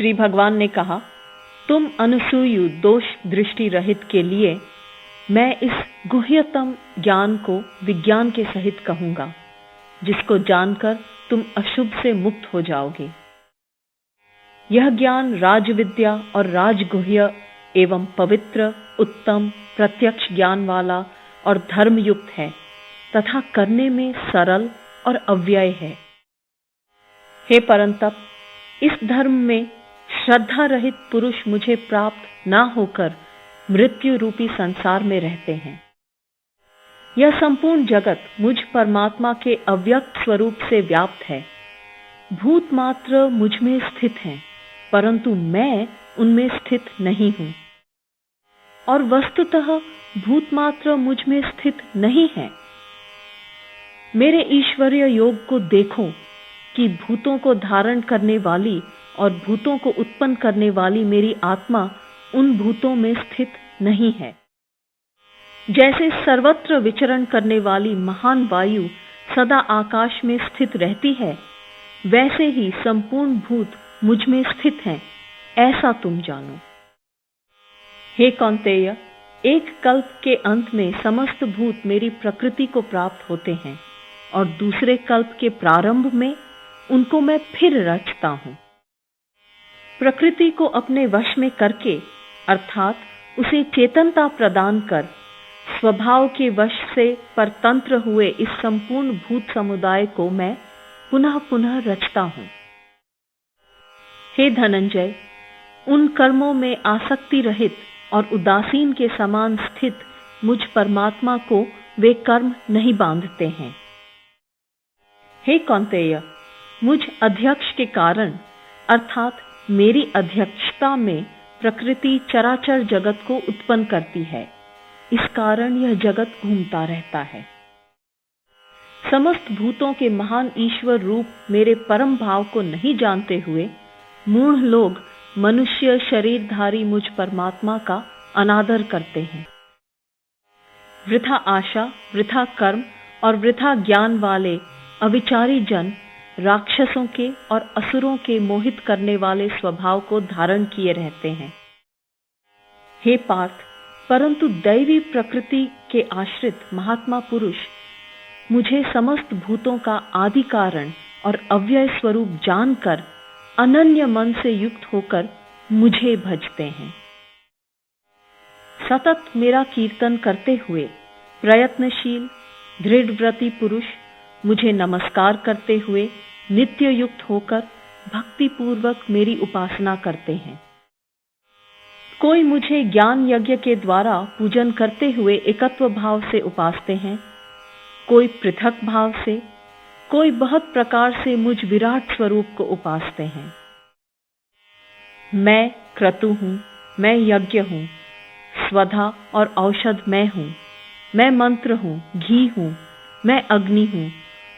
श्री भगवान ने कहा, तुम अनुसूयु दोष दृष्टि रहित के लिए मैं इस गुह्यतम ज्ञान को विज्ञान के सहित कहूंगा, जिसको जानकर तुम अशुभ से मुक्त हो जाओगे। यह ज्ञान राजविद्या और राजगुह्य एवं पवित्र, उत्तम, प्रत्यक्ष ज्ञान वाला और धर्मयुक्त है तथा करने में सरल और अव्यय है। हे परंतप, इस धर्म में श्रद्धा रहित पुरुष मुझे प्राप्त ना होकर मृत्यु रूपी संसार में रहते हैं। यह संपूर्ण जगत मुझ परमात्मा के अव्यक्त स्वरूप से व्याप्त है। भूत मात्र मुझ में स्थित हैं, परंतु मैं उनमें स्थित नहीं हूं। और वस्तुतः भूत मात्र मुझ में स्थित नहीं है। मेरे ईश्वरीय योग को देखो कि भूतों को धारण करने वाली और भूतों को उत्पन्न करने वाली मेरी आत्मा उन भूतों में स्थित नहीं है। जैसे सर्वत्र विचरण करने वाली महान वायु सदा आकाश में स्थित रहती है, वैसे ही संपूर्ण भूत मुझ में स्थित हैं, ऐसा तुम जानो। हे कौन्तेय, एक कल्प के अंत में समस्त भूत मेरी प्रकृति को प्राप्त होते हैं और दूसरे कल्प के प्रारंभ में उनको मैं फिर रचता हूं। प्रकृति को अपने वश में करके, अर्थात उसे चेतनता प्रदान कर, स्वभाव के वश से परतंत्र हुए इस संपूर्ण भूत समुदाय को मैं पुनः पुनः रचता हूं। हे धनंजय, उन कर्मों में आसक्ति रहित और उदासीन के समान स्थित मुझ परमात्मा को वे कर्म नहीं बांधते हैं। हे कौन्तेय, मुझ अध्यक्ष के कारण, अर्थात मेरी अध्यक्षता में प्रकृति चराचर जगत को उत्पन्न करती है। इस कारण यह जगत घूमता रहता है। समस्त भूतों के महान ईश्वर रूप मेरे परम भाव को नहीं जानते हुए मूढ़ लोग मनुष्य शरीरधारी मुझ परमात्मा का अनादर करते हैं। वृथा आशा, वृथा कर्म और वृथा ज्ञान वाले अविचारी जन राक्षसों के और असुरों के मोहित करने वाले स्वभाव को धारण किए रहते हैं। हे पार्थ, परंतु दैवी प्रकृति के आश्रित महात्मा पुरुष मुझे समस्त भूतों का आदि कारण और अव्यय स्वरूप जानकर अनन्य मन से युक्त होकर मुझे भजते हैं। सतत मेरा कीर्तन करते हुए प्रयत्नशील दृढ़व्रती पुरुष मुझे नमस्कार करते हुए नित्य युक्त होकर भक्ति पूर्वक मेरी उपासना करते हैं। कोई मुझे ज्ञान यज्ञ के द्वारा पूजन करते हुए एकत्व भाव से उपासते हैं, कोई पृथक भाव से, कोई बहुत प्रकार से मुझ विराट स्वरूप को उपासते हैं। मैं क्रतु हूं, मैं यज्ञ हूं, स्वधा और औषध मैं हूं, मैं मंत्र हूं, घी हूं, मैं अग्नि हूं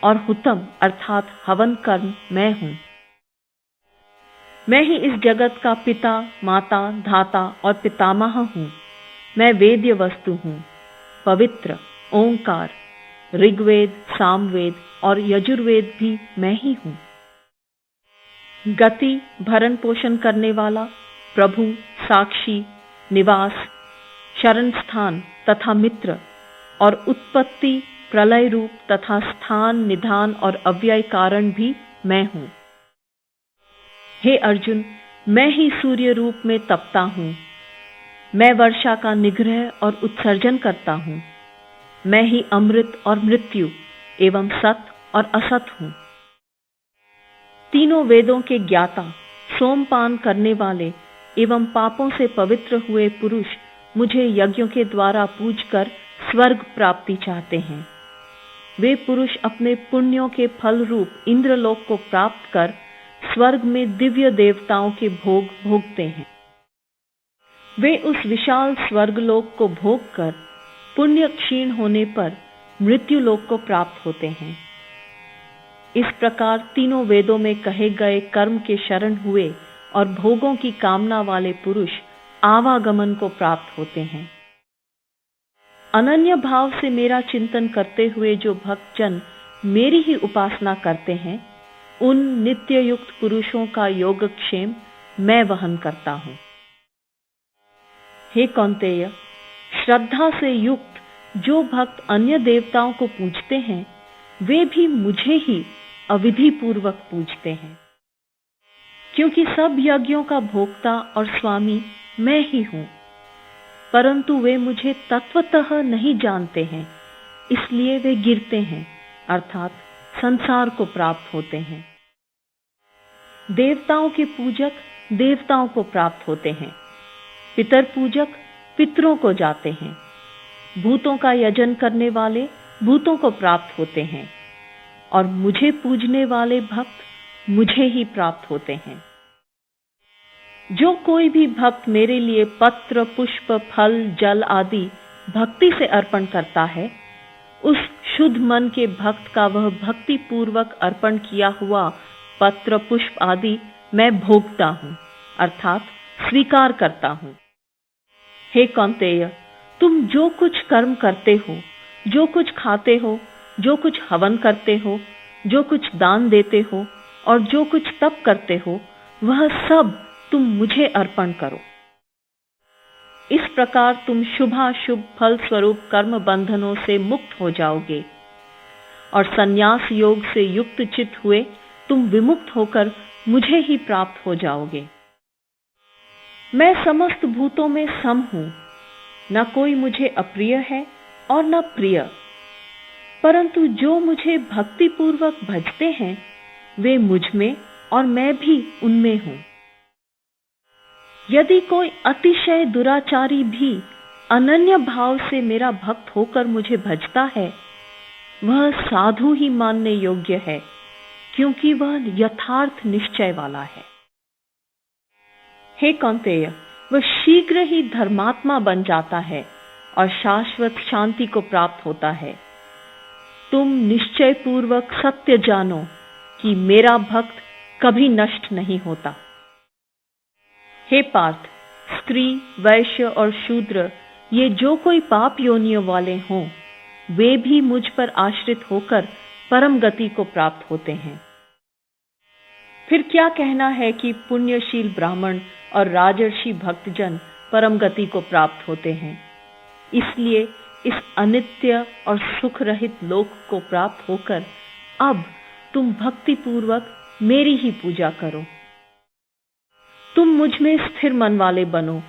और हुतम अर्थात हवन कर्म मैं हूं। मैं ही इस जगत का पिता, माता, धाता और पितामह हूं। मैं वेद्य वस्तु हूं, पवित्र, ओंकार, ऋग्वेद, सामवेद और यजुर्वेद भी मैं ही हूं। गति, भरण पोषण करने वाला, प्रभु, साक्षी, निवास, शरण स्थान तथा मित्र और उत्पत्ति, प्रलय रूप तथा स्थान, निधान और अव्यय कारण भी मैं हूं। हे अर्जुन, मैं ही सूर्य रूप में तपता हूं। मैं वर्षा का निग्रह और उत्सर्जन करता हूं। मैं ही अमृत और मृत्यु एवं सत और असत हूं। तीनों वेदों के ज्ञाता, सोमपान करने वाले एवं पापों से पवित्र हुए पुरुष मुझे यज्ञों के द्वारा पूजकर स्वर्ग प्राप्ति चाहते हैं। वे पुरुष अपने पुण्यों के फल रूप इंद्रलोक को प्राप्त कर स्वर्ग में दिव्य देवताओं के भोग भोगते हैं। वे उस विशाल स्वर्गलोक को भोग कर पुण्य क्षीण होने पर मृत्यु लोक को प्राप्त होते हैं। इस प्रकार तीनों वेदों में कहे गए कर्म के शरण हुए और भोगों की कामना वाले पुरुष आवागमन को प्राप्त होते हैं। अनन्य भाव से मेरा चिंतन करते हुए जो भक्तजन मेरी ही उपासना करते हैं, उन नित्य युक्त पुरुषों का योगक्षेम मैं वहन करता हूं। हे कौन्तेय, श्रद्धा से युक्त जो भक्त अन्य देवताओं को पूजते हैं, वे भी मुझे ही अविधि पूर्वक पूजते हैं, क्योंकि सब यज्ञों का भोक्ता और स्वामी मैं ही हूं। परंतु वे मुझे तत्वतः नहीं जानते हैं, इसलिए वे गिरते हैं, अर्थात संसार को प्राप्त होते हैं। देवताओं के पूजक देवताओं को प्राप्त होते हैं, पितर पूजक पितरों को जाते हैं, भूतों का यजन करने वाले भूतों को प्राप्त होते हैं, और मुझे पूजने वाले भक्त मुझे ही प्राप्त होते हैं। जो कोई भी भक्त मेरे लिए पत्र, पुष्प, फल, जल आदि भक्ति से अर्पण करता है, उस शुद्ध मन के भक्त का वह भक्ति पूर्वक अर्पण किया हुआ पत्र, पुष्प आदि मैं भोगता हूं, अर्थात स्वीकार करता हूं। हे कौन्तेय, तुम जो कुछ कर्म करते हो, जो कुछ खाते हो, जो कुछ हवन करते हो, जो कुछ दान देते हो और जो कुछ तप करते हो, वह सब तुम मुझे अर्पण करो। इस प्रकार तुम शुभाशुभ फल स्वरूप कर्म बंधनों से मुक्त हो जाओगे और संन्यास योग से युक्त चित हुए तुम विमुक्त होकर मुझे ही प्राप्त हो जाओगे। मैं समस्त भूतों में सम हूं, न कोई मुझे अप्रिय है और न प्रिय, परंतु जो मुझे भक्ति पूर्वक भजते हैं वे मुझ में और मैं भी उनमें हूं। यदि कोई अतिशय दुराचारी भी अनन्य भाव से मेरा भक्त होकर मुझे भजता है, वह साधु ही मानने योग्य है, क्योंकि वह यथार्थ निश्चय वाला है। हे कौन्तेय, वह शीघ्र ही धर्मात्मा बन जाता है और शाश्वत शांति को प्राप्त होता है। तुम निश्चय पूर्वक सत्य जानो कि मेरा भक्त कभी नष्ट नहीं होता। हे पार्थ, स्त्री, वैश्य और शूद्र ये जो कोई पाप योनियों वाले हों, वे भी मुझ पर आश्रित होकर परम गति को प्राप्त होते हैं। फिर क्या कहना है कि पुण्यशील ब्राह्मण और राजर्षि भक्तजन परम गति को प्राप्त होते हैं। इसलिए इस अनित्य और सुख रहित लोक को प्राप्त होकर अब तुम भक्ति पूर्वक मेरी ही पूजा करो। तुम मुझ में स्थिर मन वाले बनो,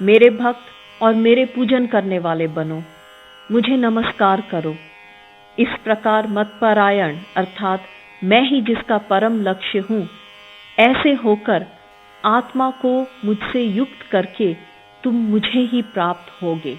मेरे भक्त और मेरे पूजन करने वाले बनो, मुझे नमस्कार करो। इस प्रकार मतपरायण अर्थात मैं ही जिसका परम लक्ष्य हूं, ऐसे होकर आत्मा को मुझसे युक्त करके तुम मुझे ही प्राप्त होगे।